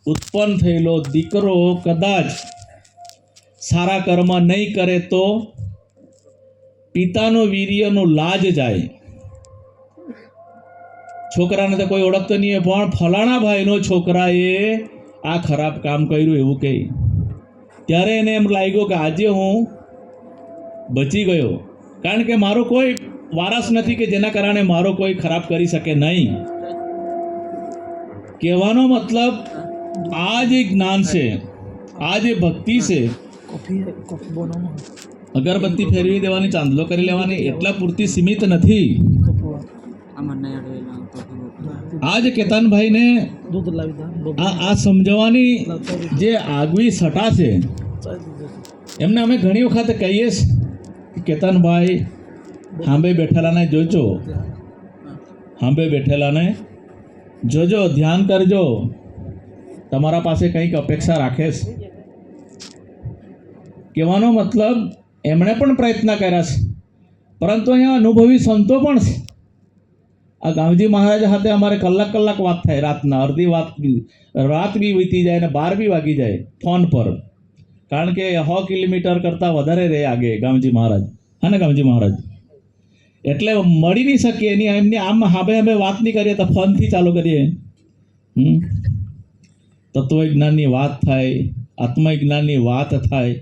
ઉત્પન્ન થયેલો દીકરો કદાચ સારા કર્મ નહીં કરે તો પિતાનો વીર્યનો લાજ જાય. છોકરાને તો કોઈ ઓળખતો નહીં હોય, પણ ફલાણા ભાઈનો છોકરાએ આ ખરાબ કામ કર્યું એવું કહે, ત્યારે એને એમ લાગ્યું કે આજે હું બચી ગયો, કારણ કે મારો કોઈ વારસ નથી કે જેના કારણે મારો કોઈ ખરાબ કરી શકે નહીં. કહેવાનો મતલબ આ જે જ્ઞાન છે, આ જે ભક્તિ છે, અગરબત્તી ફેરવી દેવાની, ચાંદલો કરી લેવાની એટલા પૂરતી સીમિત નથી. આ જ કેતનભાઈને આ સમજાવવાની જે આગવી સટા છે, એમને અમે ઘણી વખત કહીએ કે કેતનભાઈ હાંભે બેઠેલાને જોજો, હાંભે બેઠેલાને જોજો, ધ્યાન કરજો, તમારા પાસે કંઈક અપેક્ષા રાખે છે. કહેવાનો મતલબ એમણે પણ પ્રયત્ન કર્યા છે, પરંતુ અહીંયા અનુભવી સંતો પણ છે. આ ગામજી મહારાજ સાથે અમારે કલાક કલાક વાત થાય, રાતના અડધી રાત બી વીતી જાય ને 12 બી વાગી જાય ફોન પર, કારણ કે 100 કિલોમીટર કરતાં વધારે રહે આગે ગામજી મહારાજ. હા ને ગામજી મહારાજ, એટલે મળી નહીં શકીએ, એમની આમ હાબે હાબે વાત નહીં કરીએ તો ફોનથી ચાલુ કરીએ. તત્વજ્ઞાનની વાત થાય, આત્મજ્ઞાનની વાત થાય,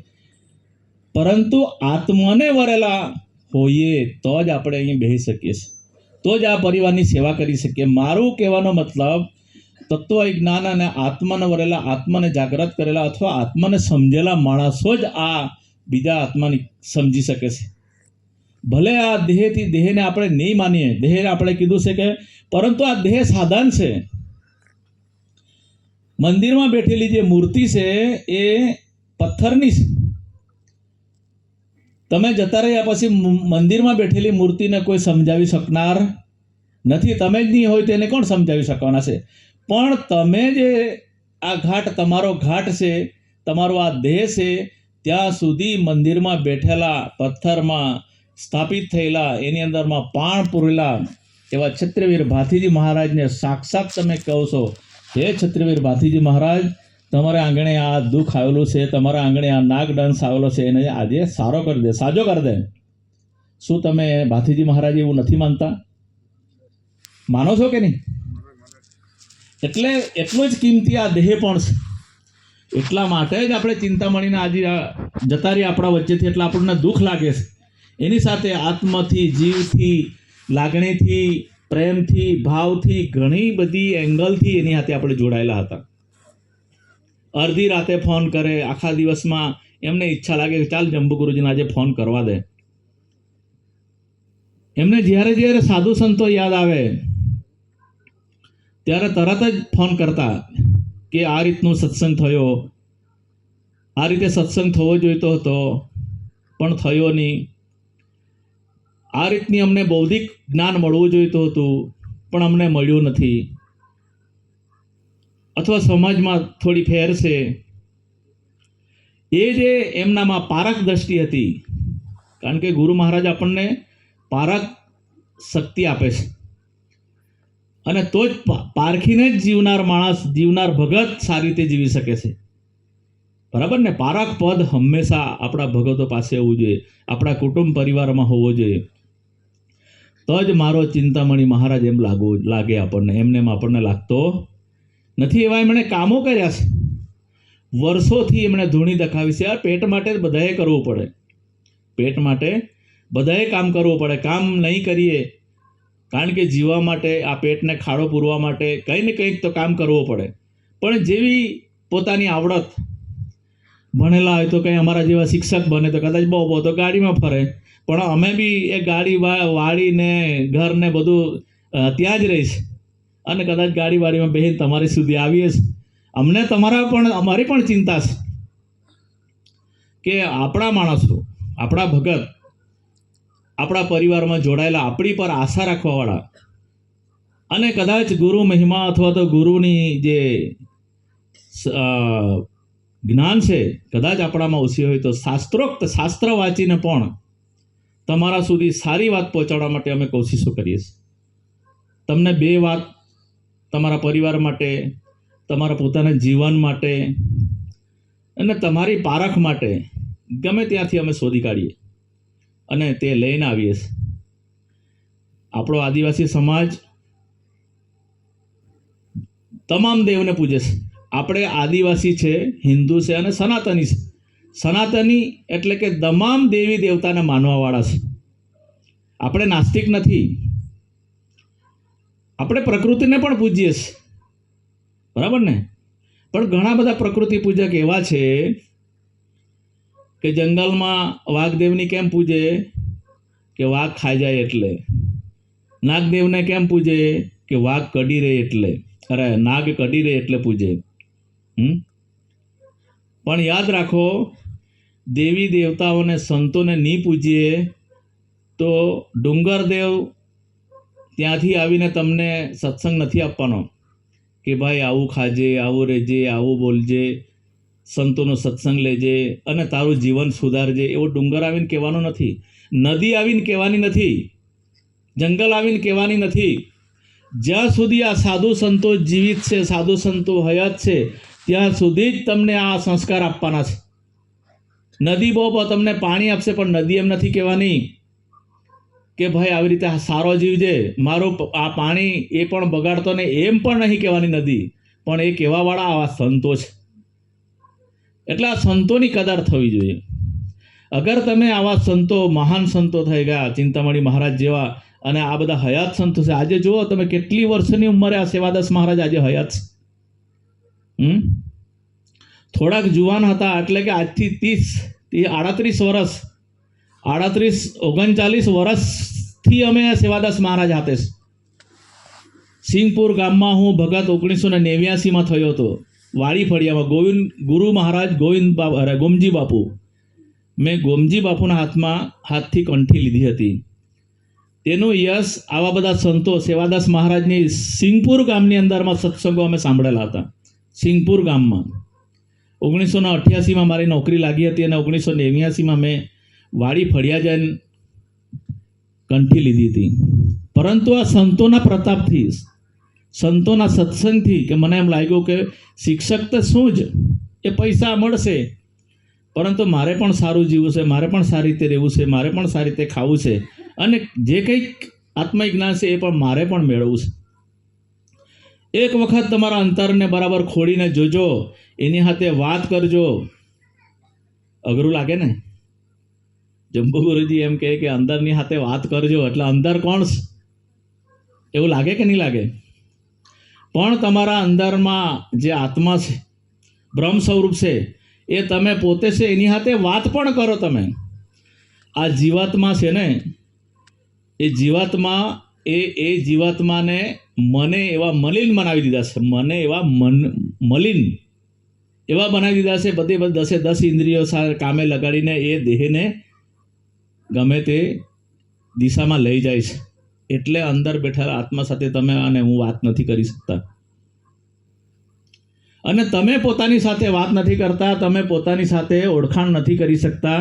પરંતુ આત્માને વરેલા હોઈએ તો જ આપણે અહીં બેસી શકીએ છીએ, તો જ આ પરિવારની સેવા કરી શકીએ. મારું કહેવાનો મતલબ તત્વજ્ઞાન અને આત્માને વરેલા, આત્માને જાગૃત કરેલા અથવા આત્માને સમજેલા માણસો જ આ બીજા આત્માને સમજી શકે છે. ભલે આ દેહથી, દેહને આપણે નહીં માનીએ, દેહને આપણે કીધું છે કે, પરંતુ આ દેહ સાધન છે. મંદિરમાં બેઠેલી જે મૂર્તિ છે એ પથ્થરની છે. તમે જતા રહ્યા પછી મંદિરમાં બેઠેલી મૂર્તિને કોઈ સમજાવી શકનાર નથી. તમે જ નહીં હોય તેને કોણ સમજાવી શકવાના છે? પણ તમે જે આ ઘાટ, તમારો ઘાટ છે, તમારો આ દેહ છે, ત્યાં સુધી મંદિરમાં બેઠેલા, પથ્થરમાં સ્થાપિત થયેલા, એની અંદરમાં પાણ પૂરેલા એવા ક્ષત્રિયવીર ભાથીજી મહારાજને સાક્ષાત તમે કહો છો, હે ક્ષત્રિયવીર ભાથીજી મહારાજ, તમારા આંગણે આ દુઃખ આવેલું છે, તમારા આંગણે આ નાગદંશ આવેલો છે, એને આજે સારો કરી દે, સાજો કરી દે. શું તમે ભાથીજી મહારાજ એવું નથી માનતા? માનો છો કે નહીં? એટલે એટલો જ કિંમતી આ દેહ પણ છે. એટલા માટે જ આપણે ચિંતામણીને આજે જતા રહ્યા આપણા વચ્ચેથી, એટલે આપણને દુઃખ લાગે છે. એની સાથે આત્માથી, જીવથી, લાગણીથી, પ્રેમથી, ભાવથી, ઘણી બધી એંગલથી એની સાથે આપણે જોડાયેલા હતા. અડધી રાતે ફોન કરે, આખા દિવસમાં એમને ઈચ્છા લાગે કે ચાલ જંબુ ગુરુજીને આજે ફોન કરવા દે. એમને જ્યારે જ્યારે સાધુ સંતો યાદ આવે ત્યારે તરત જ ફોન કરતા કે આ રીતનો સત્સંગ થયો, આ રીતે સત્સંગ થવો જોઈતો હતો પણ થયો નહીં, આ રીતની અમને બૌદ્ધિક જ્ઞાન મળવું જોઈતું હતું પણ અમને મળ્યું નથી, અથવા સમાજમાં થોડી ફેર છે. એ જે એમનામાં પારક દ્રષ્ટિ હતી, કારણ કે ગુરુ મહારાજ આપણને પારક શક્તિ આપે છે, અને તો જ પારખીને જ જીવનાર માણસ, જીવનાર ભગત સારી રીતે જીવી શકે છે. બરાબર ને? પારક પદ હંમેશા આપણા ભગતો પાસે હોવું જોઈએ, આપણા કુટુંબ પરિવારમાં હોવો જોઈએ. તો જ મારો ચિંતામણી મહારાજ એમ લાગે આપણને, એમને આપણને લાગતો નથી. એવા એમણે કામો કર્યા છે, વર્ષોથી એમણે ધૂણી દખાવી છે. આ પેટ માટે બધાએ કરવું પડે, પેટ માટે બધાએ કામ કરવું પડે. કામ નહીં કરીએ, કારણ કે જીવવા માટે, આ પેટને ખાડો પૂરવા માટે કંઈ ને કંઈક તો કામ કરવું પડે. પણ જેવી પોતાની આવડત, ભણેલા હોય તો કંઈ અમારા જેવા શિક્ષક બને તો કદાચ બહુ તો ગાડીમાં ફરે, પણ અમે બી એ ગાડી વાળીને ઘરને બધું ત્યાં જ રહીશ, અને કદાચ ગાડીવાળીમાં બેહીને તમારી સુધી આવીએ જ. અમને અમારી પણ ચિંતા છે કે આપણા માણસો, આપણા ભગત, આપણા પરિવારમાં જોડાયેલા, આપણી પર આશા રાખવાવાળા, અને કદાચ ગુરુ મહિમા અથવા તો ગુરુની જે જ્ઞાન છે કદાચ આપણામાં ઓછી હોય તો શાસ્ત્રોક્ત, શાસ્ત્ર વાંચીને પણ તમારા સુધી સારી વાત પહોંચાડવા માટે અમે કોશિશો કરીએ છીએ. તમને બે વાત તમારા પરિવાર માટે, તમારા પોતાના જીવન માટે અને તમારી પારખ માટે ગમે ત્યાંથી અમે શોધી કાઢીએ અને તે લઈને આવીએ. આપણો આદિવાસી સમાજ તમામ દેવને પૂજે છે. આપણે આદિવાસી છે, હિન્દુ છે અને સનાતની છે. સનાતની એટલે કે તમામ દેવી દેવતાને માનવાવાળા છે. આપણે નાસ્તિક નથી. આપણે પ્રકૃતિને પણ પૂજીએ છીએ, બરાબર ને? પણ ઘણા બધા પ્રકૃતિ પૂજક એવા છે કે જંગલમાં વાઘદેવની કેમ પૂજે કે વાઘ ખાઈ જાય એટલે, નાગદેવને કેમ પૂજે કે વાઘ કડી રહે એટલે, અરે નાગ કડી રહે એટલે પૂજે. પણ યાદ રાખો, દેવી દેવતાઓને સંતોને નહીં પૂજીએ તો ડુંગરદેવ ત્યાંથી આવીને તમને સત્સંગ નથી આપવાનો કે ભાઈ આવું ખાજે, આવું રહેજે, આવું બોલજે, સંતોનો સત્સંગ લેજે અને તારું જીવન સુધારજે. એવો ડુંગર આવીને કહેવાનો નથી, નદી આવીને કહેવાની નથી, જંગલ આવીને કહેવાની નથી. જ્યાં સુધી આ સાધુ સંતો જીવિત છે, સાધુ સંતો હયાત છે, ત્યાં સુધી જ તમને આ સંસ્કાર આપવાના છે. નદી બહુ તમને પાણી આપશે, પણ નદી એમ નથી કહેવાની કે ભાઈ આવી રીતે સારો જીવજે, મારું આ પાણી એ પણ બગાડતો ને, એમ પણ નહીં કહેવાની નદી. પણ એ કહેવાવાળા આવા સંતો છે. એટલે આ સંતોની કદર થવી જોઈએ. અગર તમે આવા સંતો, મહાન સંતો થઈ ગયા, ચિંતામણી મહારાજ જેવા, અને આ બધા હયાત સંતો છે. આજે જુઓ તમે કેટલી વર્ષની ઉંમરે આ સેવાદાસ મહારાજ આજે હયાત છે. થોડાક જુવાન હતા, એટલે કે આજથી 38 વર્ષ, 39 વર્ષથી અમે સેવાદાસ મહારાજ હાથે છે. સિંગપુર ગામમાં હું ભગત 1989માં થયો હતો, વાડી ફળિયામાં. ગુરુ મહારાજ ગોમજી બાપુ, મેં ગોમજી બાપુના હાથથી કંઠી લીધી હતી. તેનું યશ આવા બધા સંતો, સેવાદાસ મહારાજની સિંગપુર ગામની અંદરમાં સત્સંગો અમે સાંભળેલા હતા. સિંગપુર ગામમાં 1988માં મારી નોકરી લાગી હતી અને 1989માં મેં વાડી ફળિયા જઈને કંઠી લીધી હતી. પરંતુ આ સંતોના પ્રતાપથી, સંતોના સત્સંગથી કે મને એમ લાગ્યું કે શિક્ષક તો શું જ, એ પૈસા મળશે, પરંતુ મારે પણ સારું જીવવું છે, મારે પણ સારી રીતે રહેવું છે, મારે પણ સારી રીતે ખાવું છે, અને જે કંઈક આત્મજ્ઞાન છે એ પણ મારે પણ મેળવવું છે. એક વખત તમારા અંતરને બરાબર ખોડીને જોજો, એની સાથે વાત કરજો. અઘરું લાગે ને? જંબુ ગુરુજી એમ કહે કે અંદરની સાથે વાત કરજો, એટલે અંદર કોણ છે એવું લાગે કે નહીં લાગે? પણ તમારા અંદરમાં જે આત્મા છે, બ્રહ્મ સ્વરૂપ છે, એ તમે પોતે છે, એની સાથે વાત પણ કરો તમે. આ જીવાત્મા છે ને, એ જીવાત્માને મને એવા મલિન બનાવી દીધા છે, મને એવા મલિન એવા બનાવી દીધા છે. બધી 10 ઇન્દ્રિયો કામે લગાડીને એ દેહને ગમે તે દિશામાં લઈ જાય છે. એટલે અંદર બેઠેલા આત્મા સાથે તમે અને હું વાત નથી કરી શકતા. અને તમે પોતાની સાથે વાત નથી કરતા, તમે પોતાની સાથે ઓળખાણ નથી કરી શકતા,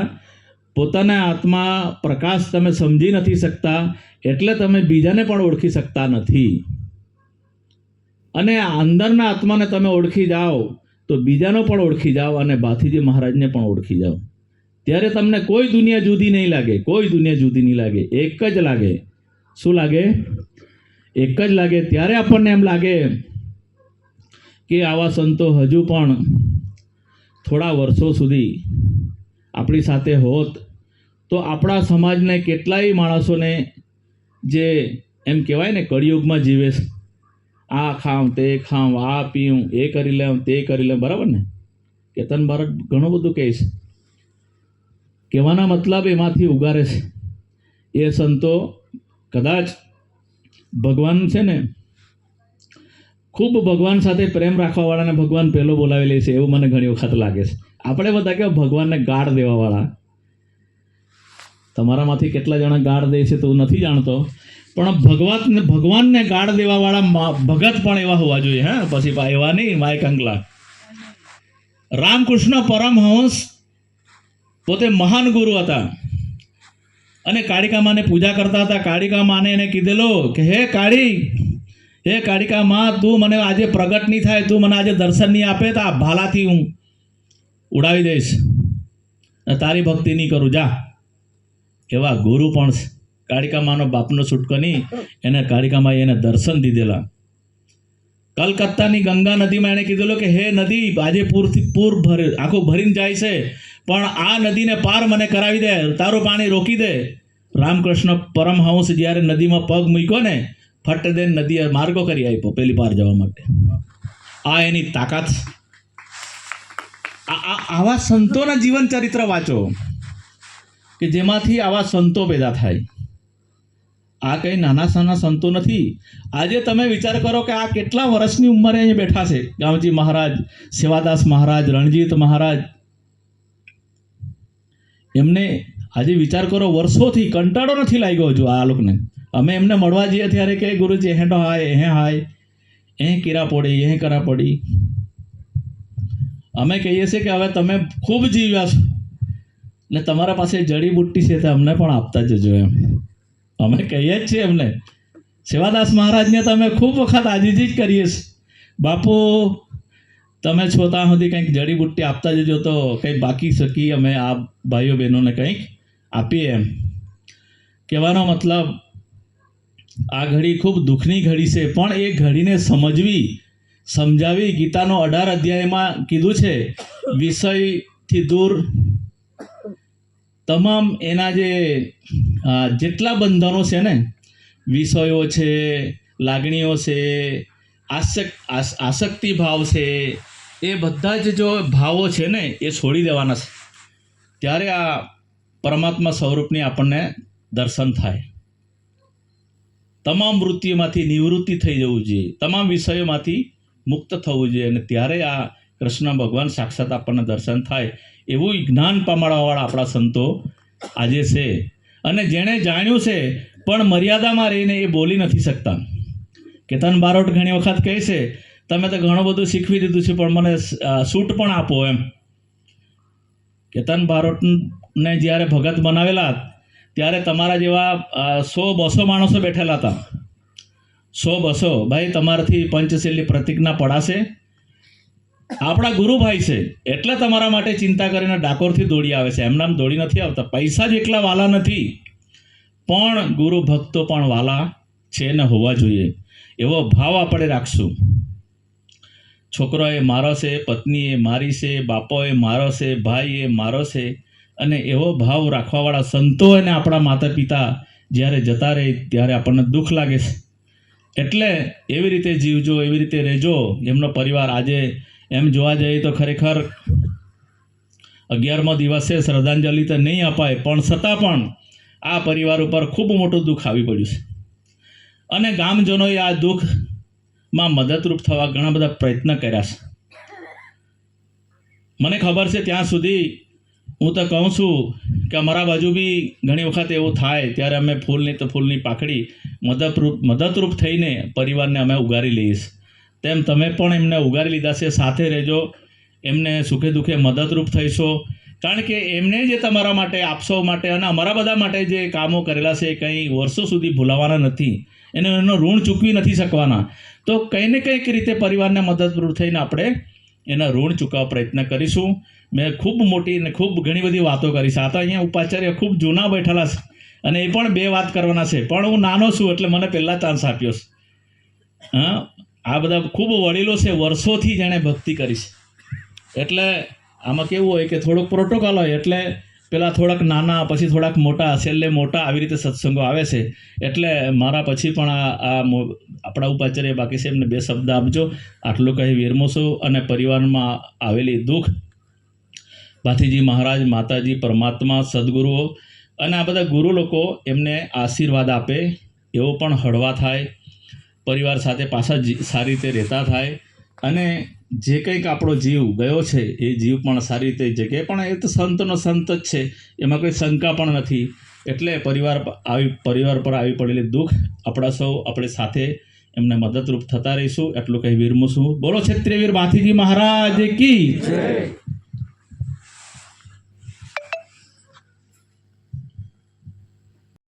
પોતાના આત્મા પ્રકાશ તમે સમજી નથી શકતા, એટલે તમે બીજાને પણ ઓળખી શકતા નથી. અને અંદરના આત્માને તમે ઓળખી જાઓ તો બીજાનો પણ ઓળખી જાઓ અને ભાથીજી મહારાજને પણ ઓળખી જાઓ. ત્યારે તમને કોઈ દુનિયા જુદી નહીં લાગે, કોઈ દુનિયા જુદી નહીં લાગે, એક જ લાગે. શું લાગે? એક જ લાગે. ત્યારે આપણને એમ લાગે કે આવા સંતો હજુ પણ થોડા વર્ષો સુધી આપણી સાથે હોત તો આપણા સમાજને કેટલાય માણસોને, જે એમ કહેવાય ને કળિયુગમાં જીવે છે, આ ખાઉં તે ખાઉં, આ પીઉં, એ કરી લેવું, તે કરી લેવું, બરાબર ને? કેતન ભારત ઘણું બધું કહે છે. કહેવાના મતલબ એમાંથી ઉગારે છે. એ સંતો કદાચ ભગવાન છે ને, ખૂબ ભગવાન સાથે પ્રેમ રાખવાવાળાને ભગવાન પહેલો બોલાવી લે છે, એવું મને ઘણી વખત લાગે છે. આપણે બધા કેવા ભગવાનને ગાળ દેવાવાળા. તમારામાંથી કેટલા જણા ગાળ દે છે તો હું નથી જાણતો, પણ ભગવાનને ગાળ દેવાવાળા ભગત પણ એવા હોવા જોઈએ. હા, પછી એવા નહીં માય કંગલા. રામકૃષ્ણ પરમહંસ પોતે મહાન ગુરુ હતા અને કાળિકા માને પૂજા કરતા હતા. કાળિકા માને એને કીધેલો કે હે કાળી, હે કાળિકા માં, તું મને આજે પ્રગટ નહીં થાય, તું મને આજે દર્શન નહીં આપે તો આ ભાલાથી હું ઉડાવી દઈશ, તારી ભક્તિ નહીં કરું, જા. એવા ગુરુ પણ કાળિકા માનો બાપનો છૂટકો નહીં, એને કાળિકા માએ એને દર્શન દીધેલા. કલકત્તાની ગંગા નદીમાં એણે કીધેલું કે હે નદી, આજે પૂર આખું ભરીને જાય છે, પણ આ નદીને પાર મને કરાવી દે, તારું પાણી રોકી દે. રામકૃષ્ણ પરમહંસ જ્યારે નદીમાં પગ મૂક્યો ને, ફટ દે નદીએ માર્ગો કરી આપ્યો પેલી પાર જવા માટે. આ એની તાકાત. આવા સંતોના જીવન ચરિત્ર વાંચો કે જેમાંથી આવા સંતો પેદા થાય. આ કંઈ નાના સાના સંતો નથી. આજે તમે વિચાર કરો કે આ કેટલા વર્ષની ઉંમરે અહીંયા બેઠા છે. ગામજી મહારાજ, સેવાદાસ મહારાજ, રણજીત મહારાજ, એમને આજે વિચાર કરો, વર્ષોથી કંટાળો નથી લાગ્યો હજુ આ લોકોને. અમે એમને મળવા જઈએ ત્યારે કે ગુરુજી હેંડો હાય એ કીરા પડી એ કરા પડી. અમે કહીએ છીએ કે હવે તમે ખૂબ જીવ્યા છો ને તમારા પાસે જડીબુટ્ટી છે તો અમને પણ આપતા જજો એમ અમે કહીએ જ છીએ એમને. સેવાદાસ મહારાજને તો અમે ખૂબ વખત આજીજી જ કરીએ છીએ, બાપુ તમે છો ત્યાં સુધી કંઈક જડીબુટ્ટી આપતા જજો તો કંઈક બાકી શકી અમે આ ભાઈઓ બહેનોને કંઈક આપીએ એમ. કહેવાનો મતલબ આ ઘડી ખૂબ દુઃખની ઘડી છે, પણ એ ઘડીને સમજાવી ગીતાનો 18 અધ્યાયમાં કીધું છે, વિષયથી દૂર તમામ એના જેટલા બંધનો છે ને, વિષયો છે, લાગણીઓ છે, આસક્તિ ભાવ છે, એ બધા જ જો ભાવો છે ને એ છોડી દેવાના છે. ત્યારે આ પરમાત્મા સ્વરૂપની આપણને દર્શન થાય. તમામ વૃત્તિઓમાંથી નિવૃત્તિ થઈ જવું જોઈએ, તમામ વિષયોમાંથી મુક્ત થવું જોઈએ, અને ત્યારે આ કૃષ્ણ ભગવાન સાક્ષાત આપણને દર્શન થાય. એવું જ્ઞાન પામાડવાવાળા આપણા સંતો આજે છે. અને જેણે જાણ્યું છે પણ મર્યાદામાં રહીને એ બોલી નથી શકતા. કેતન બારોટ ઘણી વખત કહે છે, તમે તો ઘણું બધું શીખવી દીધું છે પણ મને સૂટ પણ આપો એમ. કેતન બારોટને જ્યારે ભગત બનાવેલા ત્યારે તમારા જેવા 100-200 માણસો બેઠેલા હતા. 100-200 ભાઈ તમારાથી પંચશીલની પ્રતિજ્ઞા પડાશે, આપણા ગુરુભાઈ છે એટલે તમારા માટે ચિંતા કરીને ડાકોરથી દોડી આવે છે. એમનામ દોડી નથી આવતા. પૈસા જ એકલા વાલા નથી, પણ ગુરુ ભક્તો પણ વાલા છે ને હોવા જોઈએ. એવો ભાવ આપણે રાખશું. છોકરો એ મારો છે, પત્ની એ મારી છે, બાપો એ મારો છે, ભાઈ એ મારો છે, અને એવો ભાવ રાખવાવાળા સંતો અને આપણા માતા પિતા જ્યારે જતા રહે ત્યારે આપણને દુઃખ લાગે છે. એટલે એવી રીતે જીવજો, એવી રીતે રહેજો. એમનો પરિવાર આજે એમ જોવા જઈએ તો ખરેખર 11મો દિવસે શ્રદ્ધાંજલિ તો નહીં અપાય, પણ છતાં પણ આ પરિવાર ઉપર ખૂબ મોટું દુઃખ આવી પડ્યું છે. અને ગામજનોએ આ દુઃખમાં મદદરૂપ થવા ઘણા બધા પ્રયત્ન કર્યા છે. મને ખબર છે ત્યાં સુધી હું તો કહું છું કે અમારા બાજુ બી ઘણી વખત એવું થાય ત્યારે અમે ફૂલની પાકડી મદદરૂપ થઈને પરિવારને અમે ઉગારી લઈએ છીએ. તેમ તમે પણ એમને ઉગારી લીધા છે. સાથે રહેજો, એમને સુખે દુઃખે મદદરૂપ થઈશો. કારણ કે એમને જે તમારા માટે, આપસો માટે અને અમારા બધા માટે જે કામો કરેલા છે એ કંઈ વર્ષો સુધી ભૂલાવાના નથી. એનો ઋણ ચૂકવી નથી શકવાના. તો કંઈ ને કંઈક રીતે પરિવારને મદદરૂપ થઈને આપણે એના ઋણ ચૂકવવા પ્રયત્ન કરીશું. મેં ખૂબ મોટી અને ખૂબ ઘણી બધી વાતો કરી છે. આ તો અહીંયા ઉપાચાર્ય ખૂબ જૂના બેઠેલા છે અને એ પણ 2 વાત કરવાના છે, પણ હું નાનો છું એટલે મને પહેલાં ચાન્સ આપ્યો છે. હા, આ બધા ખૂબ વડીલો છે, વર્ષોથી જેણે ભક્તિ કરી છે. એટલે આમાં કેવું હોય કે થોડોક પ્રોટોકોલ હોય, એટલે પેલા થોડાક નાના, પછી થોડાક મોટા, છેલ્લે મોટા, આવી રીતે સત્સંગો આવે છે. એટલે મારા પછી પણ આ આપણા ઉપાચાર્ય બાકી છે, એમને 2 શબ્દ આપજો. આટલું કહી વિરમું. અને પરિવારમાં આવેલી દુઃખ ભાથીજી મહારાજ, માતાજી, પરમાત્મા, સદગુરુઓ અને આ બધા ગુરુ લોકો એમને આશીર્વાદ આપે, એવો પણ હળવા થાય, પરિવાર સાથે પાછા સારી રીતે રહેતા થાય, અને જે કંઈક આપણો જીવ ગયો છે એ જીવ પણ સારી રીતે જગ્યાએ, પણ એ તો સંતનો સંત જ છે, એમાં કોઈ શંકા પણ નથી. એટલે પરિવાર પર આવી પડેલી દુઃખ આપણે સાથે એમને મદદરૂપ થતા રહીશું. એટલું કંઈ વિરમું છું. બોલો ક્ષત્રિય વીર ભાથીજી મહારાજ કી જય.